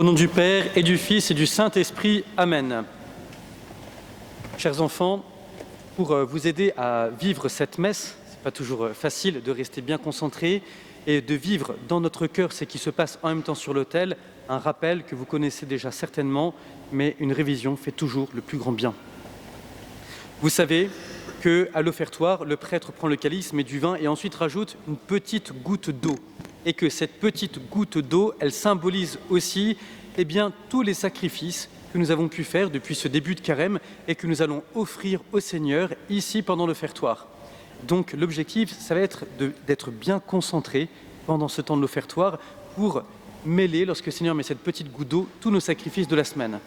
Au nom du Père et du Fils et du Saint-Esprit, Amen. Chers enfants, pour vous aider à vivre cette messe, ce n'est pas toujours facile de rester bien concentré et de vivre dans notre cœur ce qui se passe en même temps sur l'autel, un rappel que vous connaissez déjà certainement, mais une révision fait toujours le plus grand bien. Vous savez qu'à l'offertoire, le prêtre prend le calice, met du vin et ensuite rajoute une petite goutte d'eau. Et que cette petite goutte d'eau, elle symbolise aussi tous les sacrifices que nous avons pu faire depuis ce début de carême et que nous allons offrir au Seigneur ici pendant l'offertoire. Donc l'objectif, ça va être d'être bien concentré pendant ce temps de l'offertoire pour mêler, lorsque le Seigneur met cette petite goutte d'eau, tous nos sacrifices de la semaine.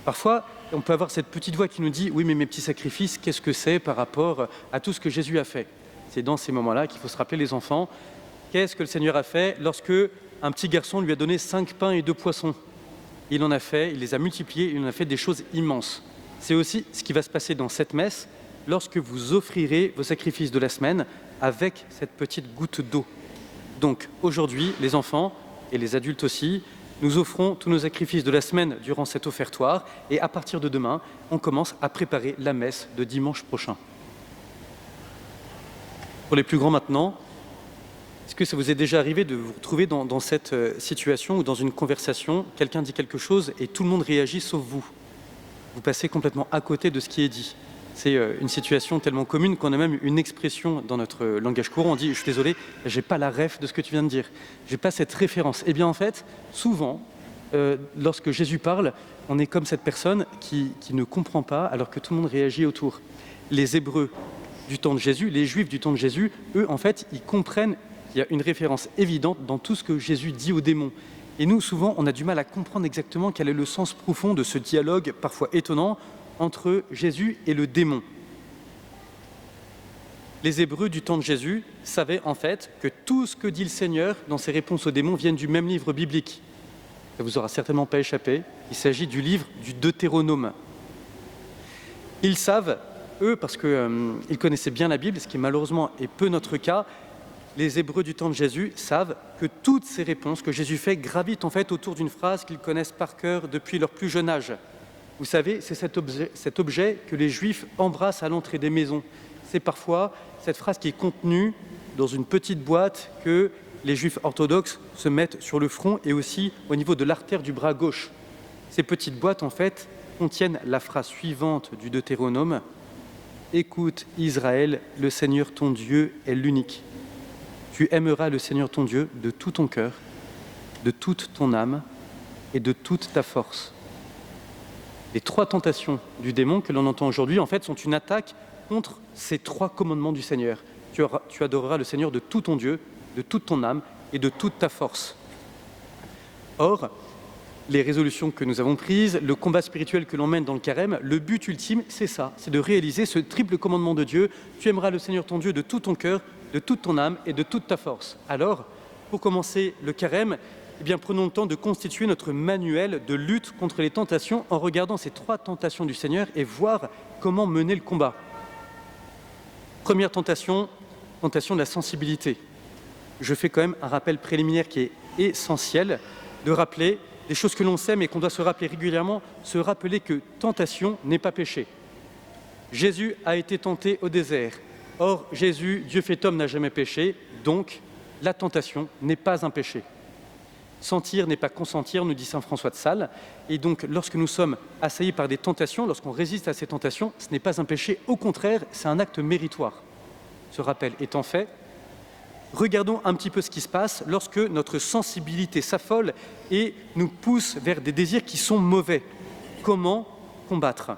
Parfois, on peut avoir cette petite voix qui nous dit « Oui, mais mes petits sacrifices, qu'est-ce que c'est par rapport à tout ce que Jésus a fait ?» C'est dans ces moments-là qu'il faut se rappeler, les enfants, qu'est-ce que le Seigneur a fait lorsque un petit garçon lui a donné 5 pains et 2 poissons? Il les a multipliés, il en a fait des choses immenses. C'est aussi ce qui va se passer dans cette messe lorsque vous offrirez vos sacrifices de la semaine avec cette petite goutte d'eau. Donc aujourd'hui, les enfants et les adultes aussi, nous offrons tous nos sacrifices de la semaine durant cet offertoire et à partir de demain, on commence à préparer la messe de dimanche prochain. Pour les plus grands maintenant, est-ce que ça vous est déjà arrivé de vous retrouver dans cette situation ou dans une conversation, quelqu'un dit quelque chose et tout le monde réagit sauf vous? Vous passez complètement à côté de ce qui est dit. C'est une situation tellement commune qu'on a même une expression dans notre langage courant. On dit « je suis désolé, j'ai pas la ref de ce que tu viens de dire, j'ai pas cette référence ». Eh bien en fait, souvent, lorsque Jésus parle, on est comme cette personne qui ne comprend pas alors que tout le monde réagit autour. Les Hébreux du temps de Jésus, les Juifs du temps de Jésus, eux en fait, ils comprennent. Il y a une référence évidente dans tout ce que Jésus dit aux démons. Et nous, souvent, on a du mal à comprendre exactement quel est le sens profond de ce dialogue, parfois étonnant, entre Jésus et le démon. Les Hébreux du temps de Jésus savaient en fait que tout ce que dit le Seigneur dans ses réponses aux démons viennent du même livre biblique. Ça vous aura certainement pas échappé. Il s'agit du livre du Deutéronome. Ils savent, eux, parce qu'ils connaissaient bien la Bible, ce qui malheureusement est peu notre cas, les Hébreux du temps de Jésus savent que toutes ces réponses que Jésus fait gravitent en fait autour d'une phrase qu'ils connaissent par cœur depuis leur plus jeune âge. Vous savez, c'est cet objet que les Juifs embrassent à l'entrée des maisons. C'est parfois cette phrase qui est contenue dans une petite boîte que les Juifs orthodoxes se mettent sur le front et aussi au niveau de l'artère du bras gauche. Ces petites boîtes, en fait, contiennent la phrase suivante du Deutéronome « Écoute, Israël, le Seigneur ton Dieu est l'unique. Tu aimeras le Seigneur ton Dieu de tout ton cœur, de toute ton âme et de toute ta force. » Les 3 tentations du démon que l'on entend aujourd'hui, en fait, sont une attaque contre ces 3 commandements du Seigneur. Tu adoreras le Seigneur de tout ton Dieu, de toute ton âme et de toute ta force. Or, les résolutions que nous avons prises, le combat spirituel que l'on mène dans le carême, le but ultime, c'est ça, c'est de réaliser ce triple commandement de Dieu. Tu aimeras le Seigneur ton Dieu de tout ton cœur, de toute ton âme et de toute ta force. Alors, pour commencer le carême, prenons le temps de constituer notre manuel de lutte contre les tentations en regardant ces 3 tentations du Seigneur et voir comment mener le combat. Première tentation, tentation de la sensibilité. Je fais quand même un rappel préliminaire qui est essentiel, de rappeler des choses que l'on sait mais qu'on doit se rappeler régulièrement, se rappeler que tentation n'est pas péché. Jésus a été tenté au désert. Or, Jésus, Dieu fait homme, n'a jamais péché, donc la tentation n'est pas un péché. Sentir n'est pas consentir, nous dit saint François de Sales. Et donc, lorsque nous sommes assaillis par des tentations, lorsqu'on résiste à ces tentations, ce n'est pas un péché, au contraire, c'est un acte méritoire. Ce rappel étant fait, regardons un petit peu ce qui se passe lorsque notre sensibilité s'affole et nous pousse vers des désirs qui sont mauvais. Comment combattre ?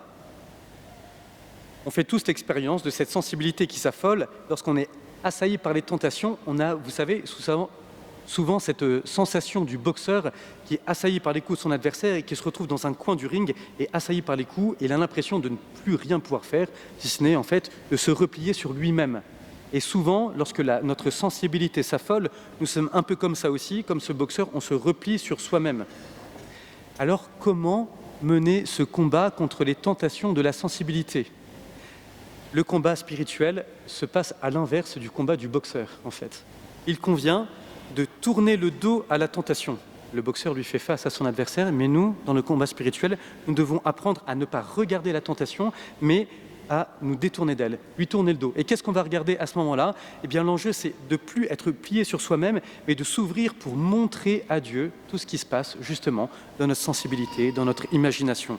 On fait tous l'expérience de cette sensibilité qui s'affole. Lorsqu'on est assailli par les tentations, on a, vous savez, souvent cette sensation du boxeur qui est assailli par les coups de son adversaire et qui se retrouve dans un coin du ring et assailli par les coups et il a l'impression de ne plus rien pouvoir faire, si ce n'est en fait de se replier sur lui-même. Et souvent, lorsque notre sensibilité s'affole, nous sommes un peu comme ça aussi, comme ce boxeur, on se replie sur soi-même. Alors comment mener ce combat contre les tentations de la sensibilité ? Le combat spirituel se passe à l'inverse du combat du boxeur, en fait. Il convient de tourner le dos à la tentation. le boxeur lui fait face à son adversaire, mais nous, dans le combat spirituel, nous devons apprendre à ne pas regarder la tentation, mais à nous détourner d'elle, lui tourner le dos. Et qu'est-ce qu'on va regarder à ce moment-là? Eh bien, l'enjeu, c'est de plus être plié sur soi-même, mais de s'ouvrir pour montrer à Dieu tout ce qui se passe, justement, dans notre sensibilité, dans notre imagination.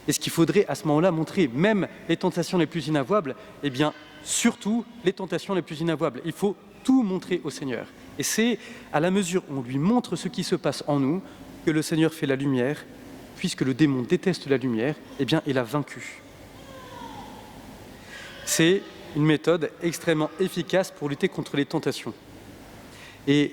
Et ce qu'il faudrait à ce moment-là montrer, même les tentations les plus inavouables, eh bien, surtout les tentations les plus inavouables. Il faut tout montrer au Seigneur. Et c'est à la mesure où on lui montre ce qui se passe en nous que le Seigneur fait la lumière, puisque le démon déteste la lumière, eh bien, il a vaincu. C'est une méthode extrêmement efficace pour lutter contre les tentations. Et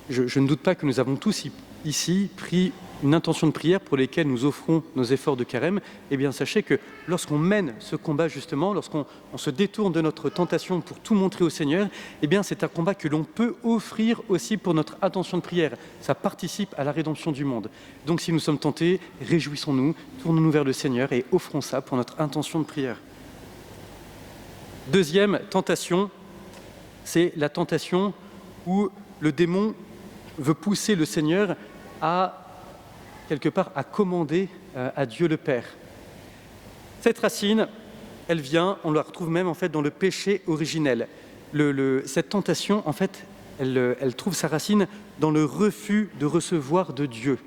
je ne doute pas que nous avons tous ici pris une intention de prière pour lesquelles nous offrons nos efforts de carême. Eh bien, sachez que lorsqu'on mène ce combat justement, lorsqu'on se détourne de notre tentation pour tout montrer au Seigneur, eh bien, c'est un combat que l'on peut offrir aussi pour notre intention de prière. Ça participe à la rédemption du monde. Donc, si nous sommes tentés, réjouissons-nous, tournons-nous vers le Seigneur et offrons ça pour notre intention de prière. Deuxième tentation, c'est la tentation où le démon veut pousser le Seigneur à, quelque part, à commander à Dieu le Père. Cette racine, elle vient, on la retrouve même en fait dans le péché originel. Cette tentation, en fait, elle trouve sa racine dans le refus de recevoir de Dieu.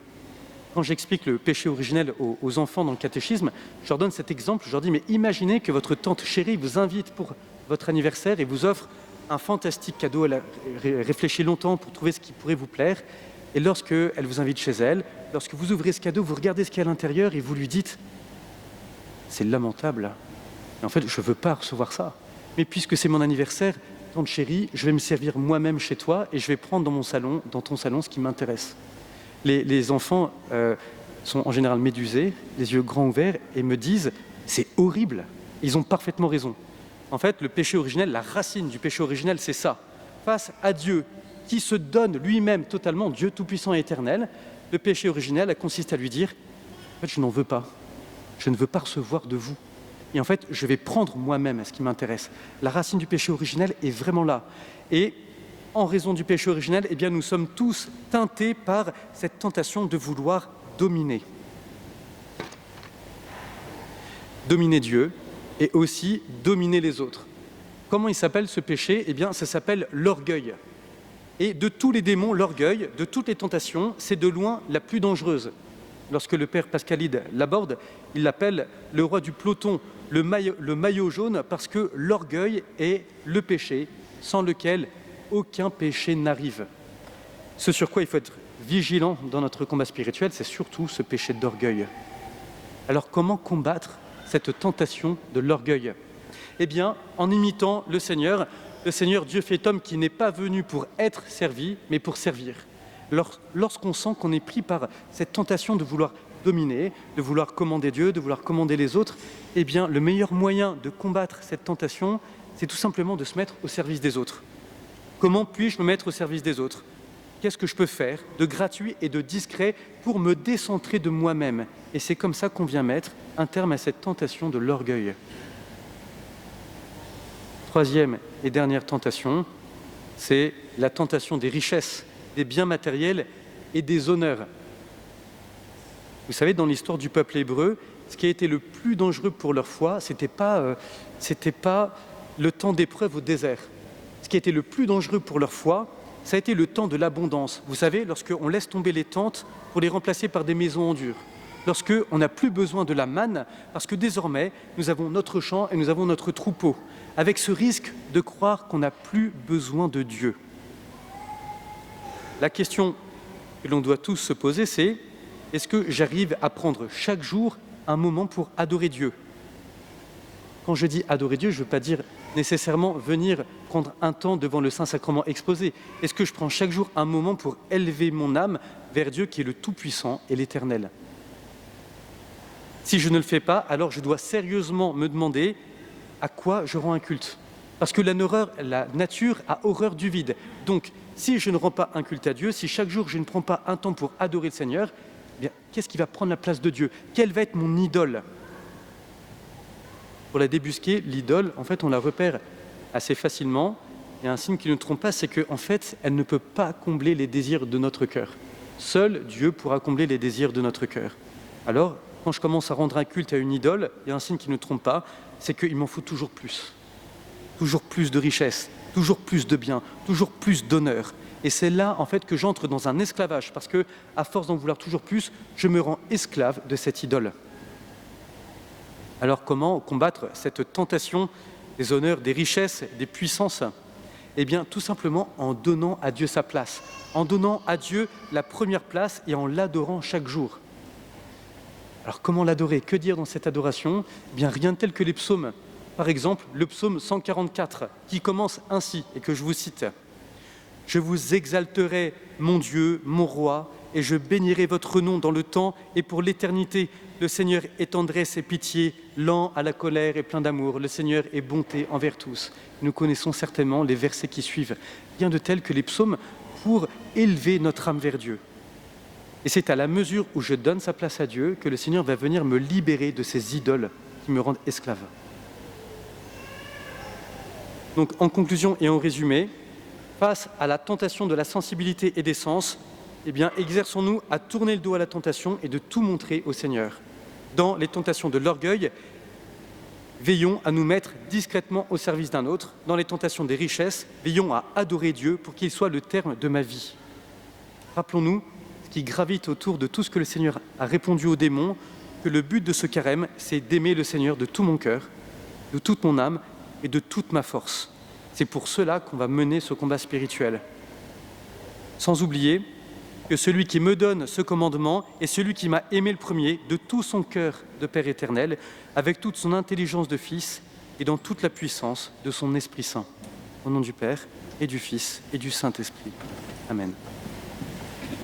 Quand j'explique le péché originel aux enfants dans le catéchisme, je leur donne cet exemple, je leur dis, mais imaginez que votre tante chérie vous invite pour votre anniversaire et vous offre un fantastique cadeau. Elle a réfléchi longtemps pour trouver ce qui pourrait vous plaire. Et lorsqu'elle vous invite chez elle, lorsque vous ouvrez ce cadeau, vous regardez ce qu'il y a à l'intérieur et vous lui dites « c'est lamentable, et en fait, je ne veux pas recevoir ça. Mais puisque c'est mon anniversaire, tante chérie, je vais me servir moi-même chez toi et je vais prendre dans ton salon, ce qui m'intéresse. » Les enfants sont en général médusés, les yeux grands ouverts, et me disent « c'est horrible ». Ils ont parfaitement raison. En fait, le péché originel, la racine du péché originel, c'est ça. Face à Dieu, qui se donne lui-même totalement, Dieu tout-puissant et éternel, le péché originel consiste à lui dire « en fait, je n'en veux pas. Je ne veux pas recevoir de vous. Et en fait, je vais prendre moi-même ce qui m'intéresse. » La racine du péché originel est vraiment là. Et en raison du péché originel, eh bien, nous sommes tous teintés par cette tentation de vouloir dominer. Dominer Dieu et aussi dominer les autres. Comment il s'appelle ce péché? Eh bien, ça s'appelle l'orgueil. Et de tous les démons, l'orgueil, de toutes les tentations, c'est de loin la plus dangereuse. Lorsque le père Pascalide l'aborde, il l'appelle le roi du peloton, le maillot jaune, parce que l'orgueil est le péché sans lequel aucun péché n'arrive. Ce sur quoi il faut être vigilant dans notre combat spirituel, c'est surtout ce péché d'orgueil. Alors comment combattre cette tentation de l'orgueil? Eh bien, en imitant le Seigneur Dieu fait homme qui n'est pas venu pour être servi, mais pour servir. Lorsqu'on sent qu'on est pris par cette tentation de vouloir dominer, de vouloir commander Dieu, de vouloir commander les autres, eh bien, le meilleur moyen de combattre cette tentation, c'est tout simplement de se mettre au service des autres. Comment puis-je me mettre au service des autres? Qu'est-ce que je peux faire de gratuit et de discret pour me décentrer de moi-même? Et c'est comme ça qu'on vient mettre un terme à cette tentation de l'orgueil. Troisième et dernière tentation, c'est la tentation des richesses, des biens matériels et des honneurs. Vous savez, dans l'histoire du peuple hébreu, ce qui a été le plus dangereux pour leur foi, c'était pas le temps d'épreuve au désert. Ce qui a été le plus dangereux pour leur foi, ça a été le temps de l'abondance. Vous savez, lorsqu'on laisse tomber les tentes pour les remplacer par des maisons en dur. Lorsqu'on n'a plus besoin de la manne, parce que désormais, nous avons notre champ et nous avons notre troupeau, avec ce risque de croire qu'on n'a plus besoin de Dieu. La question que l'on doit tous se poser, c'est est-ce que j'arrive à prendre chaque jour un moment pour adorer Dieu? Quand je dis adorer Dieu, je ne veux pas dire nécessairement venir prendre un temps devant le Saint-Sacrement exposé. Est-ce que je prends chaque jour un moment pour élever mon âme vers Dieu qui est le Tout-Puissant et l'Éternel? Si je ne le fais pas, alors je dois sérieusement me demander à quoi je rends un culte. Parce que la nature a horreur du vide. Donc, si je ne rends pas un culte à Dieu, si chaque jour je ne prends pas un temps pour adorer le Seigneur, eh bien, qu'est-ce qui va prendre la place de Dieu? Quelle va être mon idole? Pour la débusquer, l'idole, en fait, on la repère assez facilement. Il y a un signe qui ne trompe pas, c'est qu'en fait, elle ne peut pas combler les désirs de notre cœur. Seul Dieu pourra combler les désirs de notre cœur. Alors, quand je commence à rendre un culte à une idole, il y a un signe qui ne trompe pas, c'est qu'il m'en faut toujours plus de richesse, toujours plus de biens, toujours plus d'honneur. Et c'est là, en fait, que j'entre dans un esclavage, parce que, à force d'en vouloir toujours plus, je me rends esclave de cette idole. Alors, comment combattre cette tentation des honneurs, des richesses, des puissances? Eh bien, tout simplement en donnant à Dieu sa place, en donnant à Dieu la première place et en l'adorant chaque jour. Alors, comment l'adorer? Que dire dans cette adoration? Eh bien, rien de tel que les psaumes. Par exemple, le psaume 144, qui commence ainsi, et que je vous cite. « Je vous exalterai, mon Dieu, mon roi, et je bénirai votre nom dans le temps et pour l'éternité. Le Seigneur est tendresse et pitié, lent à la colère et plein d'amour. Le Seigneur est bonté envers tous. » Nous connaissons certainement les versets qui suivent, rien de tels que les psaumes pour élever notre âme vers Dieu. Et c'est à la mesure où je donne sa place à Dieu que le Seigneur va venir me libérer de ces idoles qui me rendent esclave. Donc, en conclusion et en résumé, face à la tentation de la sensibilité et des sens, eh bien, exerçons-nous à tourner le dos à la tentation et de tout montrer au Seigneur. Dans les tentations de l'orgueil, veillons à nous mettre discrètement au service d'un autre. Dans les tentations des richesses, veillons à adorer Dieu pour qu'il soit le terme de ma vie. Rappelons-nous ce qui gravite autour de tout ce que le Seigneur a répondu aux démons, que le but de ce carême, c'est d'aimer le Seigneur de tout mon cœur, de toute mon âme et de toute ma force. C'est pour cela qu'on va mener ce combat spirituel. Sans oublier que celui qui me donne ce commandement est celui qui m'a aimé le premier de tout son cœur de Père éternel, avec toute son intelligence de Fils et dans toute la puissance de son Esprit Saint. Au nom du Père et du Fils et du Saint-Esprit. Amen.